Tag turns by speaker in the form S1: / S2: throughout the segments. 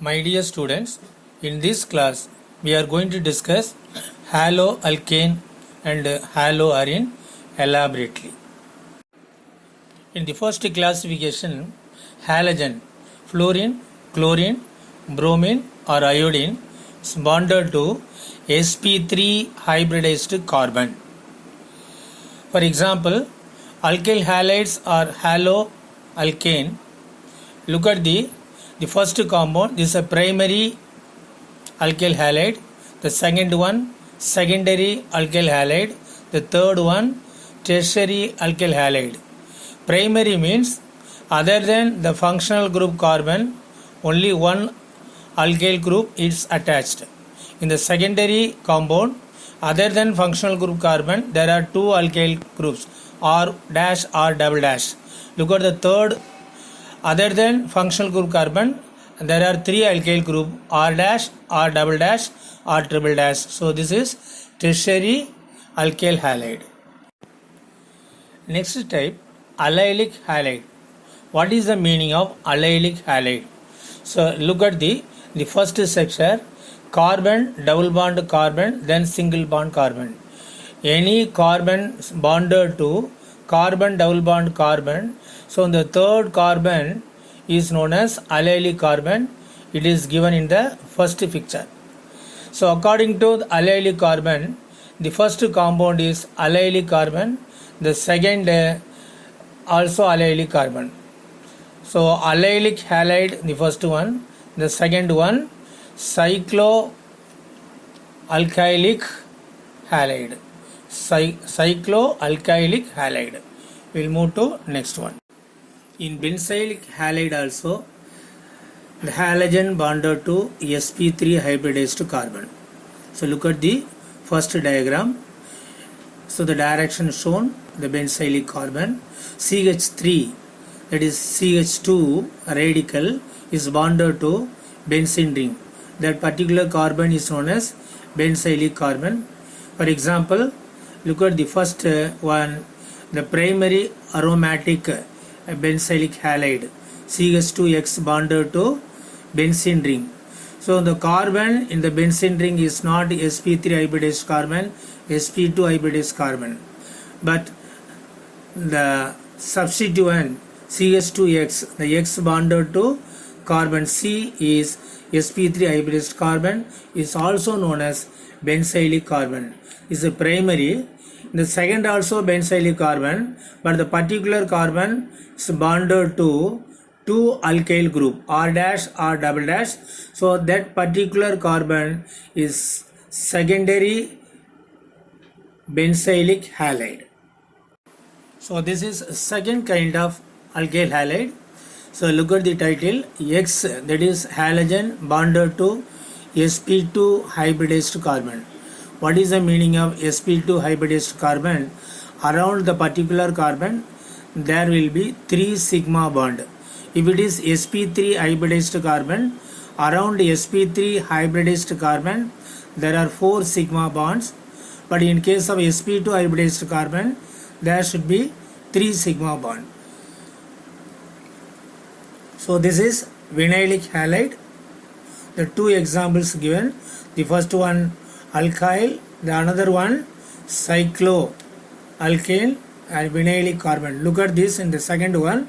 S1: My dear students, in this class we are going to discuss haloalkane and haloarine elaborately. In the first classification, halogen, fluorine, chlorine, bromine or iodine is bonded to sp3 hybridized carbon. For example, alkyl halides are haloalkane. Look at the first compound. This is a primary alkyl halide. The second one, secondary alkyl halide. The third one, tertiary alkyl halide. Primary means other than the functional group carbon, only one alkyl group is attached. In the secondary compound, other than functional group carbon, there are two alkyl groups, R dash, R double dash. Look at the third, other than functional group carbon, there are three alkyl group, R dash, R double dash, R triple dash. So this is tertiary alkyl halide. Next type, allylic halide. What is the meaning of allylic halide? So look at the first section, carbon, double bond carbon, then single bond carbon. Any carbon bonded to carbon, double bond carbon. So the third carbon is known as allylic carbon. It is given in the first picture. So according to the allylic carbon, the first compound is allylic carbon. The second also allylic carbon. So allylic halide, the first one. The second one, cycloalkylic halide. Cycloalkylic halide. We'll move to next one. In benzylic halide also, the halogen bonded to sp3 hybridized carbon. So look at the first diagram. So the direction shown, the benzylic carbon, CH3, that is CH2 radical is bonded to benzene ring. That particular carbon is known as benzylic carbon. For example, look at the first one, the primary aromatic benzylic halide, CH2X bonded to benzene ring. So the carbon in the benzene ring is not sp3 hybridized carbon, sp2 hybridized carbon, but the substituent CH2X, the X bonded to carbon C is sp3 hybridized carbon, is also known as benzylic carbon. Is a primary. The second also benzylic carbon, but the particular carbon is bonded to two alkyl group, R dash, R double dash. So that particular carbon is secondary benzylic halide. So this is second kind of alkyl halide. So look at the title, X, that is halogen bonded to sp2 hybridized carbon. What is the meaning of sp2 hybridized carbon? Around the particular carbon there will be 3 sigma bond. If it is sp3 hybridized carbon, around sp3 hybridized carbon there are 4 sigma bonds, but in case of sp2 hybridized carbon there should be 3 sigma bond. So this is vinylic halide. The two examples given, the first one alkyl, the another one cycloalkane and vinylic carbon. Look at this in the second one,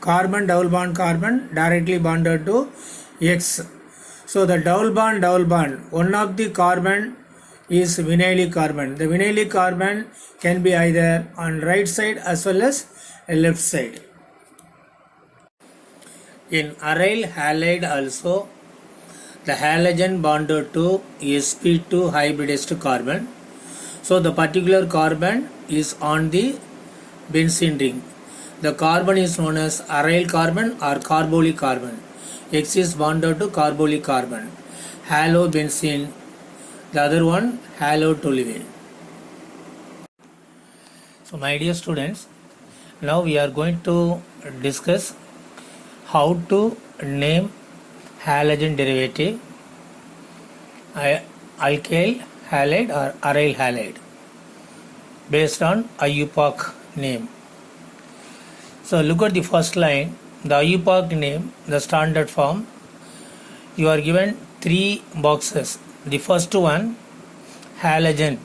S1: carbon, double bond carbon directly bonded to X. So the double bond, one of the carbon is vinylic carbon. The vinylic carbon can be either on right side as well as left side. In aryl halide also, the halogen bonded to sp2 hybridized carbon. So the particular carbon is on the benzene ring. The carbon is known as aryl carbon or carbolic carbon. X is bonded to carbolic carbon. Halobenzene. The other one, halotoluene. So my dear students, now we are going to discuss how to name halogen derivative, alkyl halide or aryl halide based on IUPAC name. So look at the first line, the IUPAC name, the standard form you are given 3 boxes. The first one, halogen.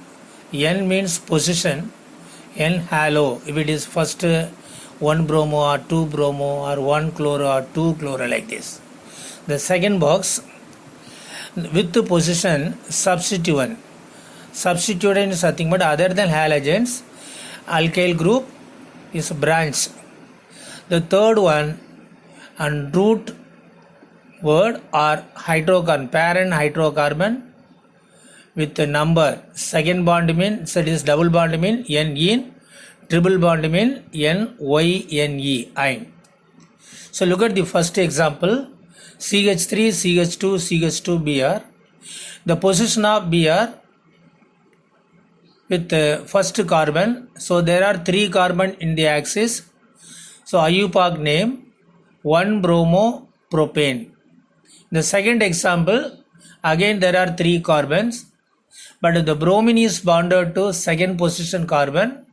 S1: N means position, N halo. If it is first 1 bromo or 2 bromo or 1 chloro or 2 chloro, like this. The second box, with the position substituent. Substituent is nothing but other than halogens, alkyl group is branch. The third one, and root word or hydrocarbon, parent hydrocarbon with the number. Second bond means, that is double bond mean NE, triple bond mean NYNE, ion. So look at the first example, CH3, CH2, CH2, Br. The position of Br with the first carbon. So there are 3 carbon in the axis. So IUPAC name 1 bromo propane. The second example, again there are 3 carbons, but the bromine is bonded to second position carbon.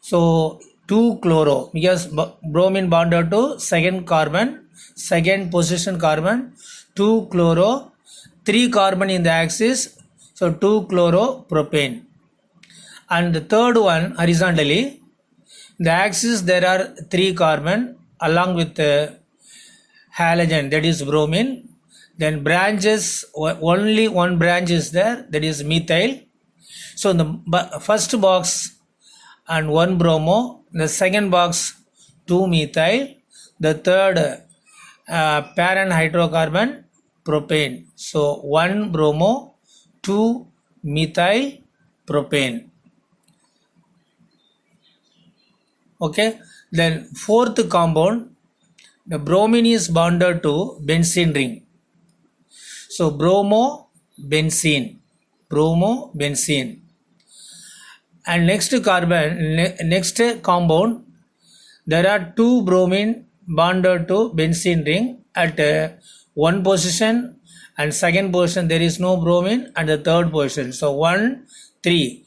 S1: So 2 chloro, because bromine bonded to second carbon, second position carbon, 2 chloro, 3 carbon in the axis, so 2 chloro propane. And the third one horizontally, the axis there are 3 carbon along with the halogen, that is bromine. Then branches, only one branch is there, that is methyl. So in the first box and 1 bromo, the second box 2 methyl, the third parent hydrocarbon propane. So 1 bromo, 2 methyl propane. Okay, then fourth compound, the bromine is bonded to benzene ring. So bromo benzene. And next carbon, next compound, there are 2 bromine bonded to benzene ring at one position, and second position there is no bromine, and the third position. So 1, 3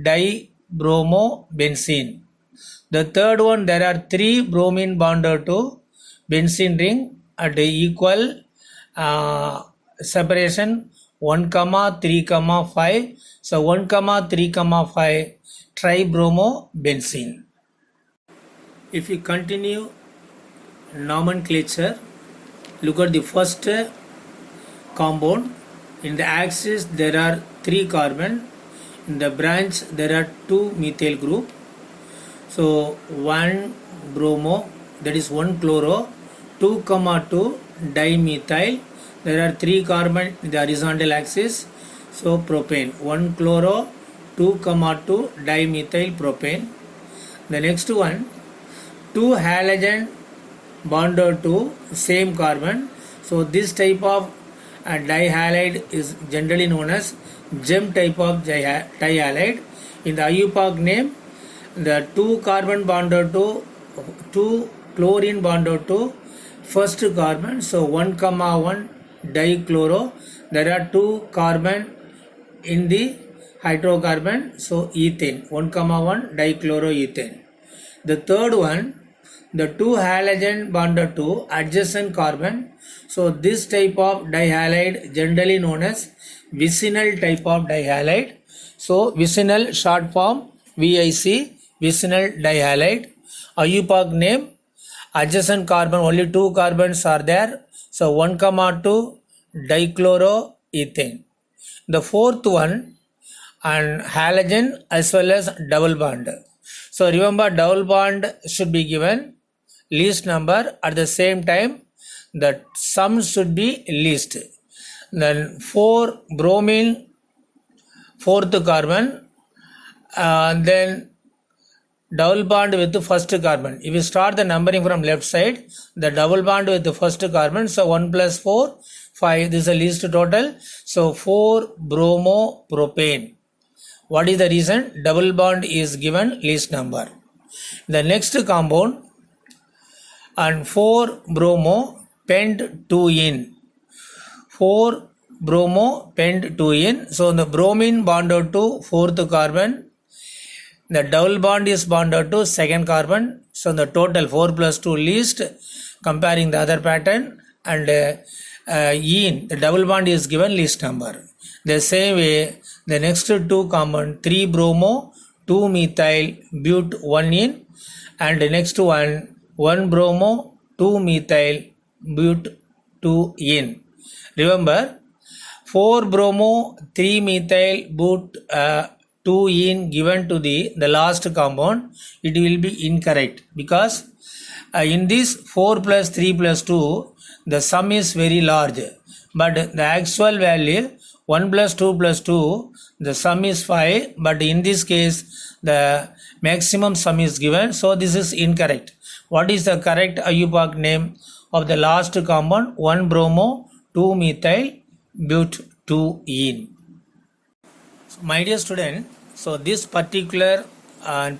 S1: dibromo benzene. The third one, there are 3 bromine bonded to benzene ring at equal separation 1, 3, 5. So 1, 3, 5 tribromo benzene. If you continue nomenclature, look at the first compound. In the axis there are 3 carbon, in the branch there are 2 methyl group. So 1 bromo, that is 1 chloro, 2, 2 dimethyl. There are 3 carbon in the horizontal axis. So propane, 1 chloro, 2, 2 dimethyl propane. The next one, 2 halogen bonded to same carbon. So this type of dihalide is generally known as gem type of dihalide. In the IUPAC name, the 2 carbon bonded to 2 chlorine bonded to first carbon. So 1, 1 dichloro. There are 2 carbon in the hydrocarbon. So ethane, 1, 1 dichloroethane. The third one, the 2 halogen bonded to adjacent carbon. So this type of dihalide generally known as vicinal type of dihalide. So vicinal, short form VIC, vicinal dihalide. IUPAC name, adjacent carbon, only 2 carbons are there. So 1, 2 dichloroethane. The fourth one, and halogen as well as double bond. So remember, double bond should be given least number, at the same time the sum should be least. Then 4 bromine, fourth carbon, then double bond with the first carbon. If you start the numbering from left side, the double bond with the first carbon, so 1 plus 4, 5, this is the least total. So 4 bromo propane. What is the reason? Double bond is given least number. The next compound, and 4 bromo pent 2-in. 4 bromo pent 2-in. So the bromine bonded to fourth carbon. The double bond is bonded to second carbon. So the total 4 plus 2 least, comparing the other pattern, and ene, the double bond is given least number. The same way, the next two compound 3 bromo, 2 methyl, but 1 ene, and the next one 1 bromo, 2 methyl, but 2 ene. Remember, 4 bromo, 3 methyl, but 2 ene given to the last compound, it will be incorrect because in this 4 plus 3 plus 2, the sum is very large, but the actual value 1 plus 2 plus 2, the sum is 5, but in this case the maximum sum is given, so this is incorrect. What is the correct IUPAC name of the last compound? 1 bromo, 2 methyl, but 2 ene. So my dear student, so this particular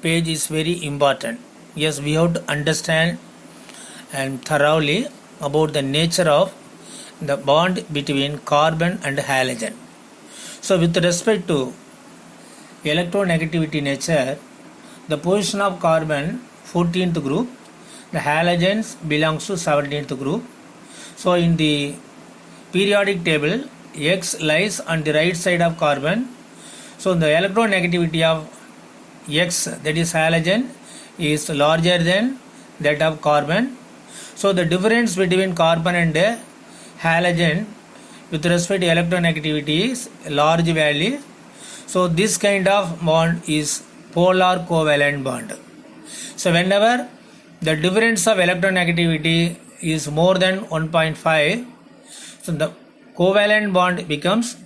S1: page is very important. Yes, we have to understand and thoroughly about the nature of the bond between carbon and halogen. So with respect to electronegativity nature, the position of carbon 14th group, the halogens belongs to 17th group. So in the periodic table, X lies on the right side of carbon. So the electronegativity of X, that is halogen, is larger than that of carbon. So the difference between carbon and halogen with respect to electronegativity is large value. So this kind of bond is polar covalent bond. So whenever the difference of electronegativity is more than 1.5, so the covalent bond becomes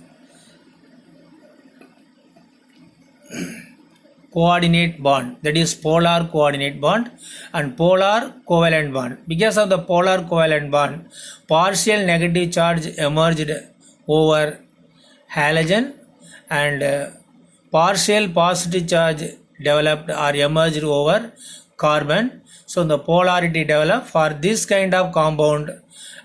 S1: coordinate bond, that is polar coordinate bond and polar covalent bond. Because of the polar covalent bond, partial negative charge emerged over halogen and partial positive charge developed or emerged over carbon. So the polarity developed for this kind of compound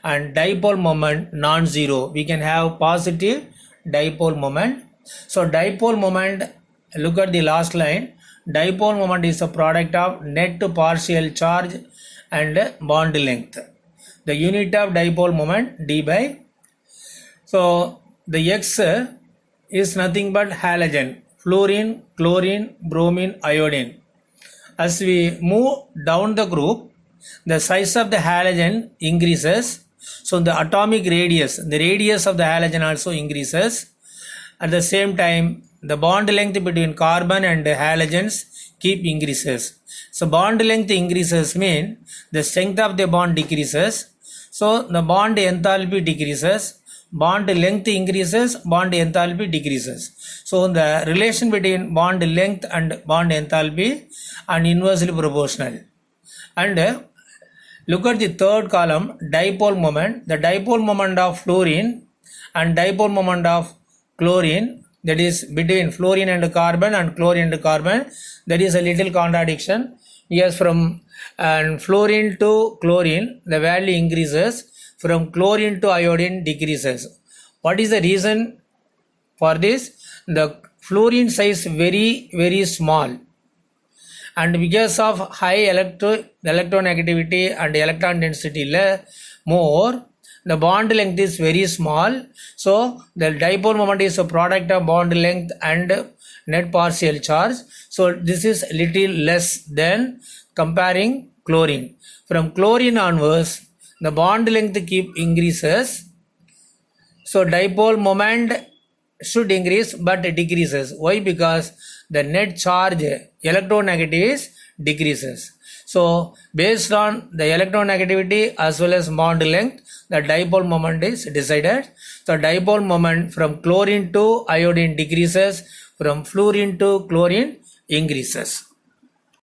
S1: and dipole moment non-zero. We can have positive dipole moment. So dipole moment, look at the last line. Dipole moment is a product of net partial charge and bond length. The unit of dipole moment d by. So the X is nothing but halogen, fluorine, chlorine, bromine, iodine. As we move down the group, the size of the halogen increases. So the atomic radius, the radius of the halogen also increases. At the same time, the bond length between carbon and halogens keep increases. So bond length increases mean the strength of the bond decreases. So the bond enthalpy decreases. Bond length increases, bond enthalpy decreases. So the relation between bond length and bond enthalpy are inversely proportional. And look at the third column, dipole moment. The dipole moment of fluorine and dipole moment of chlorine, that is between fluorine and carbon and chlorine and carbon, that is a little contradiction. Yes, from fluorine to chlorine, the value increases. From chlorine to iodine decreases. What is the reason for this? The fluorine size very small, and because of high electronegativity and electron density more, the bond length is very small. So the dipole moment is a product of bond length and net partial charge. So this is little less than comparing chlorine. From chlorine onwards, the bond length keep increases. So dipole moment should increase but decreases. Why? Because the net charge electronegativity decreases. So based on the electronegativity as well as bond length, the dipole moment is decided. So dipole moment from chlorine to iodine decreases, from fluorine to chlorine increases.